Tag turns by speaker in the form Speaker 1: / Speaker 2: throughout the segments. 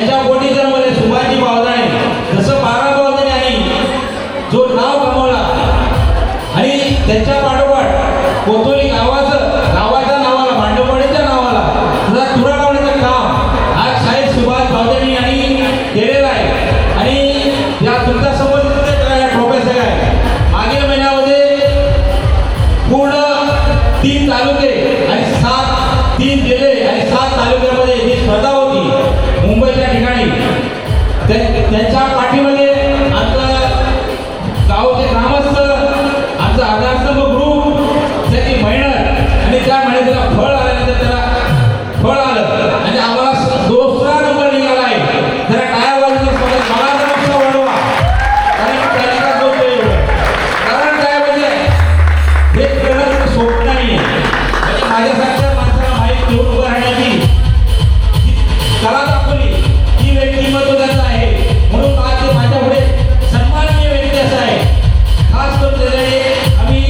Speaker 1: त्याच्या पोटी जर मला सुभाषजी बावधाणे जसं बारा बावधाणे आणि जो नाव कमवला आणि त्याच्या पाठोपाठ कोतोली गावाच्या नावाला भांडवडीच्या नावाला तसा तुरा लावण्याचं काम आज साहेब सुभाष बावधाणे यांनी केलेलं आहे. आणि या तुमच्या समोर प्रोफेसर आहे. मागील महिन्यामध्ये पूर्ण 3 तालुके आणि 3 जिल्हे आणि 7 तालुक्यामध्ये ही स्पर्धा होती मुंबईच्या ठिकाणी. त्यांच्या पाठीमध्ये आमचं गावचे ग्रामस्थ आमचा आधारस्तंभ ग्रुप त्याची मेहनत आणि त्या मेहनतीला फळ आल्यानंतर त्याला फळ आलं आणि आम्हाला दुसरा नंबर निघाला आहे. जरा काय वाजून मला जरा वाढवा कारण काय म्हणजे हे करणं सोपं नाही. माझ्यासारख्या माणसाला माहीत घेऊन उभं राहण्याची कला दाखवली ही व्यक्तिमत्व त्यांचं आहे. म्हणून आज ते माझ्यापुढे सन्माननीय व्यक्ती असं आहे. खास करून त्याच्याकडे आम्ही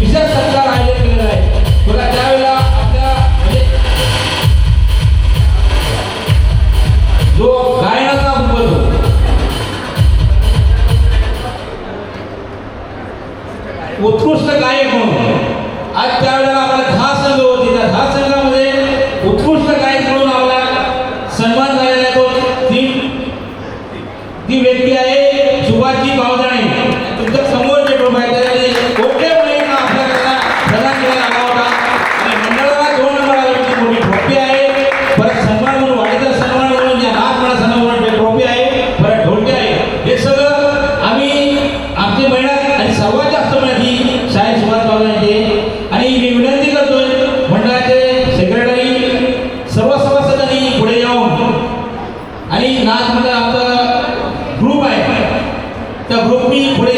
Speaker 1: विशेष सत्कार आयोजित केलेला आहे. तुला त्यावेळेला आपल्या म्हणजे जो गायनाचा बोलतो उत्कृष्ट गायक म्हणून आज त्यावेळेला आम्हाला 10 संघ होते. त्या 10 संघामध्ये उत्कृष्ट गायक म्हणून आम्हाला सन्मान झालेला आहे. ती व्यक्ती आहे सुभाषजी बावधाणे. तुमच्या समोर जे ग्रुप आहे त्याच्यामध्ये कोणत्या मुलींना आपल्याला प्रदान केला आला होता आणि मंडळाला 2 नंबर आल्याची मोठी ट्रॉफी आहे. परत सन्मान म्हणून वाढीचा सन्मान म्हणून या नाचमाळा सन्मान म्हणून ट्रॉफी आहे. परत ढोलकी आहे. हे सगळं आम्ही आमची मेहनत आणि सर्वात जास्त मेहनत ही साहेब सुभाष बावधाणे आणि मी विनंती करतोय मंडळाचे सेक्रेटरी सर्व सभासदांनी पुढे येऊन आणि नाच मंडळ आमचा ग्रुप आहे त्या ग्रुपनी पुढे